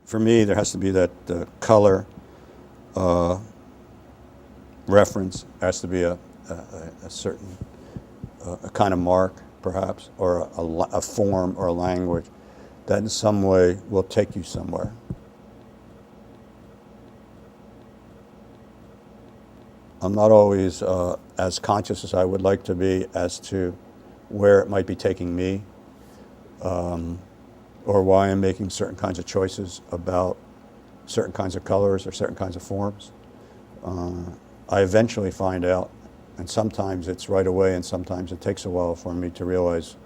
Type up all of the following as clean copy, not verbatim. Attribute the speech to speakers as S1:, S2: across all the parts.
S1: for me, there has to be that color reference, has to be a certain a kind of mark, perhaps, or a form or a language that in some way will take you somewhere. I'm not always as conscious as I would like to be as to where it might be taking me, or why I'm making certain kinds of choices about certain kinds of colors or certain kinds of forms. I eventually find out, and sometimes it's right away and sometimes it takes a while for me to realize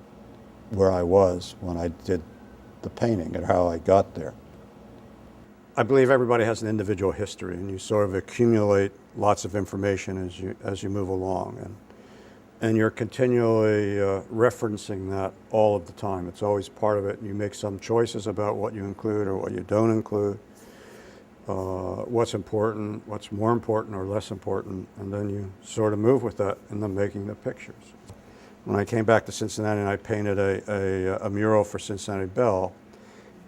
S1: where I was when I did the painting and how I got there. I believe everybody has an individual history, and you sort of accumulate lots of information as you move along, and you're continually referencing that all of the time. It's always part of it. You make some choices about what you include or what you don't include, what's important, what's more important or less important, and then you sort of move with that in the making the pictures. When I came back to Cincinnati, and I painted a mural for Cincinnati Bell,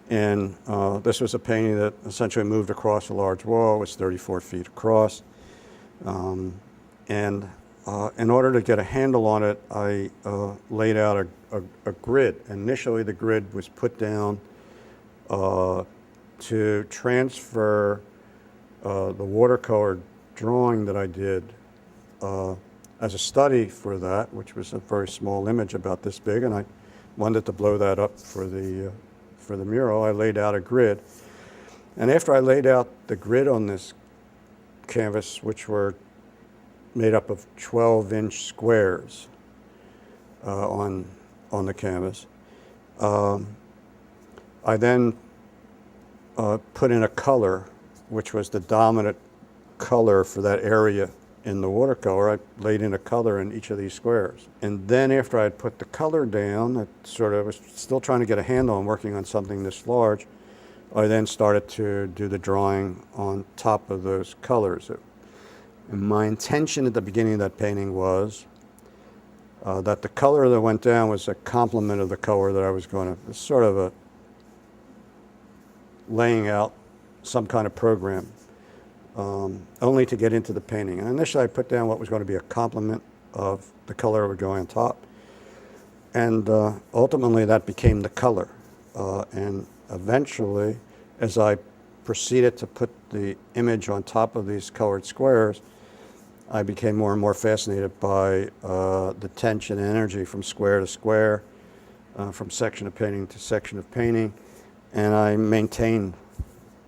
S1: and this was a painting that essentially moved across a large wall. It was 34 feet across. And in order to get a handle on it, I laid out a grid. Initially, the grid was put down to transfer the watercolor drawing that I did as a study for that, which was a very small image about this big, and I wanted to blow that up for the mural. I laid out a grid, and after I laid out the grid on this canvas, which were made up of 12-inch squares on the canvas, I then put in a color, which was the dominant color for that area in the watercolor. I laid in a color in each of these squares. And then after I had put the color down, I sort of was still trying to get a handle on working on something this large, I then started to do the drawing on top of those colors. And my intention at the beginning of that painting was that the color that went down was a complement of the color that I was going to, sort of a laying out some kind of program, only to get into the painting. And initially I put down what was going to be a complement of the color that would go on top. And ultimately that became the color. And eventually, as I proceeded to put the image on top of these colored squares, I became more and more fascinated by the tension and energy from square to square, from section of painting to section of painting. And I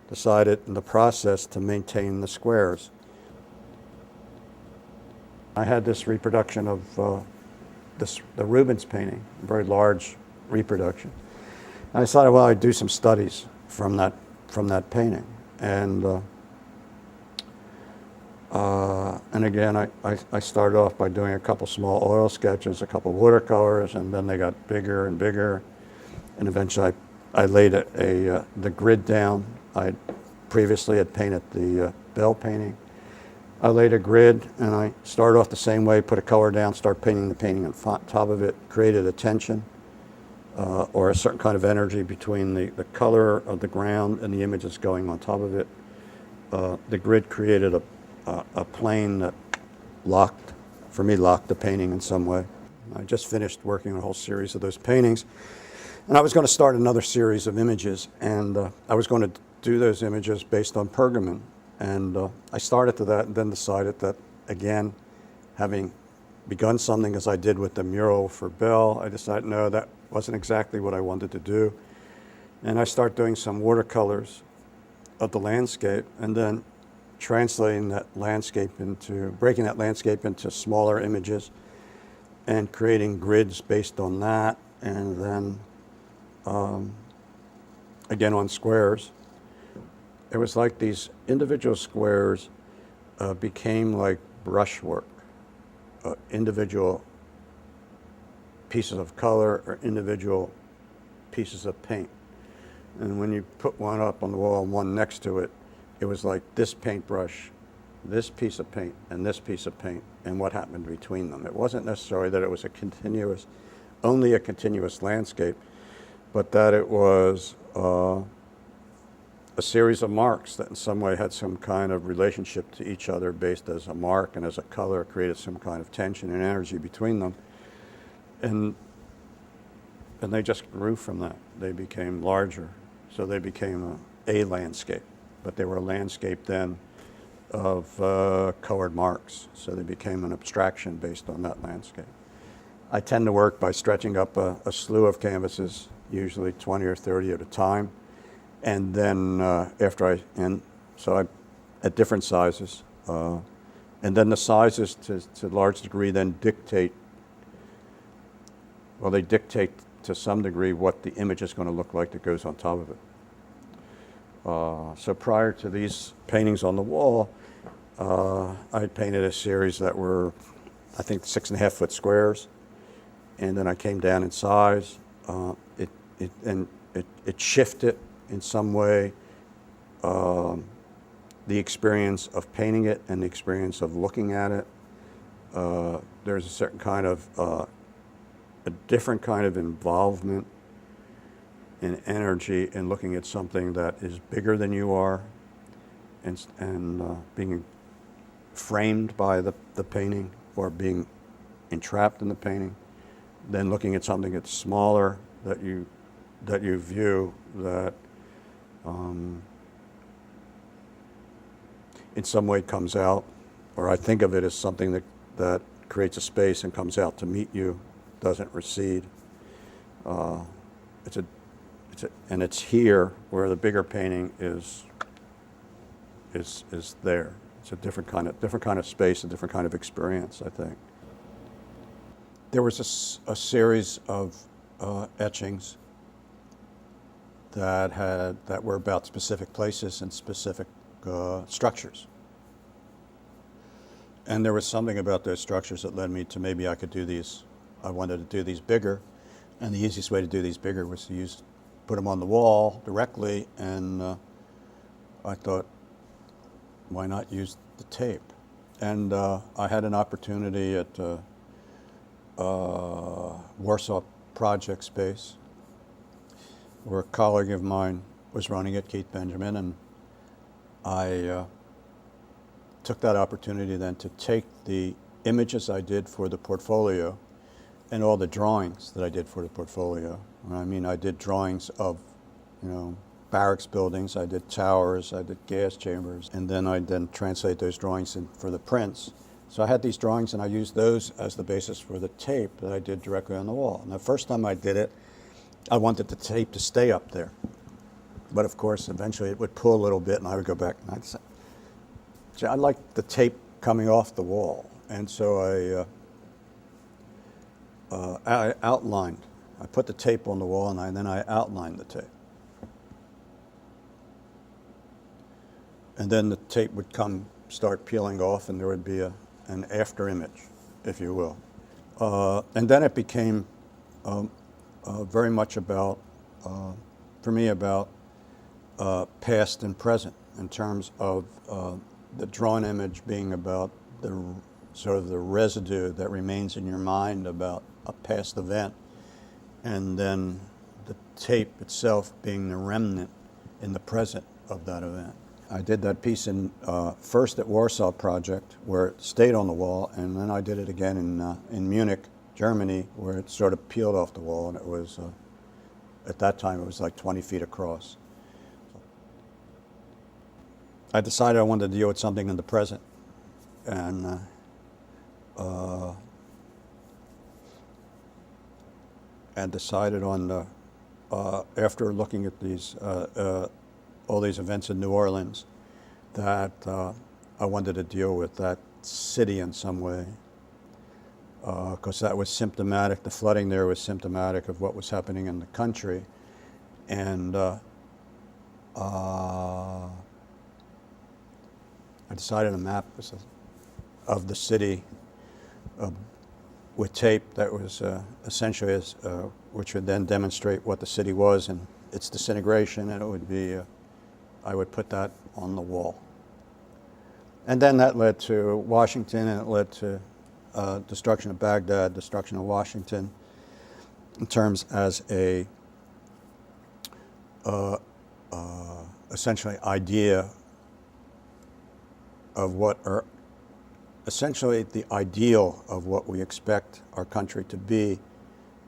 S1: decided in the process to maintain the squares. I had this reproduction of the Rubens painting, a very large reproduction. And I decided, well, I'd do some studies from that painting. And again, I started off by doing a couple small oil sketches, a couple watercolors, and then they got bigger and bigger. And eventually I laid the grid down. I previously had painted the Bell painting. I laid a grid, and I started off the same way, put a color down, start painting the painting on top of it, created a tension or a certain kind of energy between the color of the ground and the images going on top of it. The grid created a plane that locked the painting in some way. I just finished working on a whole series of those paintings, and I was going to start another series of images, and I was going to do those images based on pergamon. And I started to that and then decided that, again, having begun something as I did with the mural for Bell, I decided, no, that wasn't exactly what I wanted to do. And I started doing some watercolors of the landscape and then translating that landscape breaking that landscape into smaller images and creating grids based on that. And then, again, on squares. It was like these individual squares became like brushwork, individual pieces of color or individual pieces of paint. And when you put one up on the wall and one next to it, it was like this paintbrush, this piece of paint, and this piece of paint, and what happened between them. It wasn't necessarily that it was only a continuous landscape, but that it was a series of marks that in some way had some kind of relationship to each other based as a mark and as a color, created some kind of tension and energy between them. And they just grew from that. They became larger. So they became a landscape. But they were a landscape then of colored marks. So they became an abstraction based on that landscape. I tend to work by stretching up a slew of canvases, usually 20 or 30 at a time. And then at different sizes. And then the sizes to a large degree then dictate, well, they dictate to some degree what the image is going to look like that goes on top of it. So prior to these paintings on the wall, I painted a series that were, I think, 6.5 foot squares. And then I came down in size. It shifted in some way the experience of painting it and the experience of looking at it. There's a certain kind of, a different kind of involvement and energy in looking at something that is bigger than you are and being framed by the painting or being entrapped in the painting, than looking at something that's smaller that you view that in some way comes out, or I think of it as something that creates a space and comes out to meet you, doesn't recede. And it's here where the bigger painting is there. It's a different kind of space, a different kind of experience, I think. There was a series of etchings that were about specific places and specific structures. And there was something about those structures that led me to maybe I could do these. I wanted to do these bigger, and the easiest way to do these bigger was to put them on the wall directly, and I thought, why not use the tape? And I had an opportunity at Warsaw Project Space, where a colleague of mine was running it, Keith Benjamin, and I took that opportunity then to take the images I did for the portfolio and all the drawings that I did for the portfolio. I mean, I did drawings of, barracks buildings, I did towers, I did gas chambers, and then I translate those drawings for the prints. So I had these drawings, and I used those as the basis for the tape that I did directly on the wall. And the first time I did it, I wanted the tape to stay up there. But of course, eventually it would pull a little bit, and I would go back, and I'd say, I like the tape coming off the wall. And so I outlined. I put the tape on the wall, and then I outlined the tape. And then the tape would start peeling off, and there would be an after image, if you will. And then it became very much about, for me, about past and present, in terms of the drawn image being about the sort of the residue that remains in your mind about a past event, and then the tape itself being the remnant in the present of that event. I did that piece first at Warsaw Project, where it stayed on the wall, and then I did it again in Munich, Germany, where it sort of peeled off the wall, and it was, at that time, it was like 20 feet across. I decided I wanted to deal with something in the present, and decided on, after looking at all these events in New Orleans, that I wanted to deal with that city in some way, because that was symptomatic. The flooding there was symptomatic of what was happening in the country, and I decided a map of the city with tape that was essentially which would then demonstrate what the city was and its disintegration, and it would be, I would put that on the wall. And then that led to Washington, and it led to destruction of Baghdad, destruction of Washington, in terms as a essentially idea of what are essentially the ideal of what we expect our country to be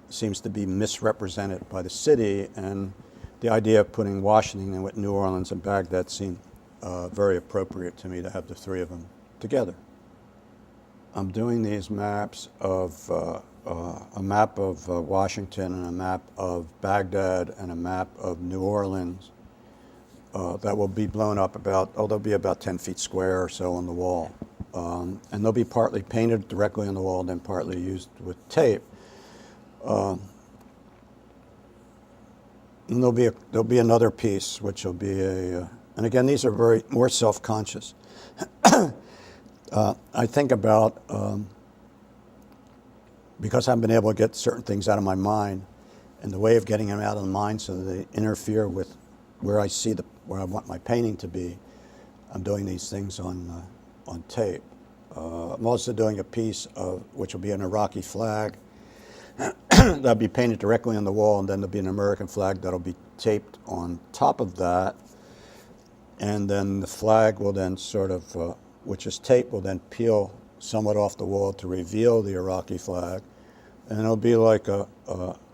S1: seems to be misrepresented by the city, and the idea of putting Washington in with New Orleans and Baghdad seemed very appropriate to me to have the three of them together. I'm doing these maps of a map of Washington and a map of Baghdad and a map of New Orleans that will be blown up they'll be about 10 feet square or so on the wall. And they'll be partly painted directly on the wall and then partly used with tape. And there'll be another piece, which will be and again, these are more self-conscious. I think about, because I've been able to get certain things out of my mind, and the way of getting them out of the mind so that they interfere with where I want my painting to be, I'm doing these things on tape. I'm also doing a piece which will be an Iraqi flag that'll be painted directly on the wall, and then there'll be an American flag that'll be taped on top of that, and then the flag will then which is taped, will then peel somewhat off the wall to reveal the Iraqi flag, and it'll be like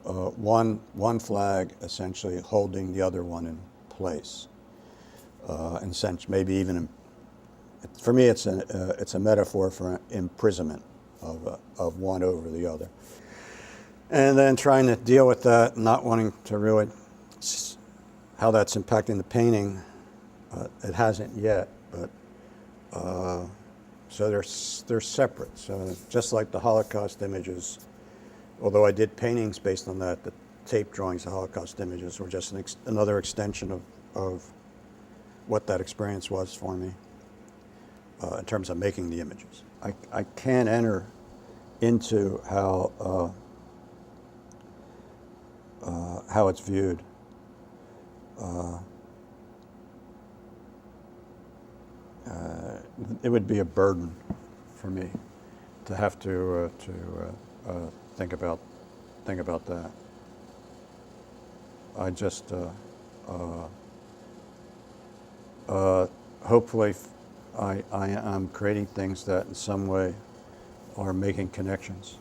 S1: one flag essentially holding the other one in place. In a sense, maybe even for me, it's a metaphor for imprisonment of one over the other. And then trying to deal with that, not wanting to really how that's impacting the painting. It hasn't yet, but so they're separate. So just like the Holocaust images, although I did paintings based on that, the tape drawings of Holocaust images were just another extension of what that experience was for me in terms of making the images. I can't enter into how it's viewed. It would be a burden for me to have to think about that. I just hopefully I'm creating things that in some way are making connections.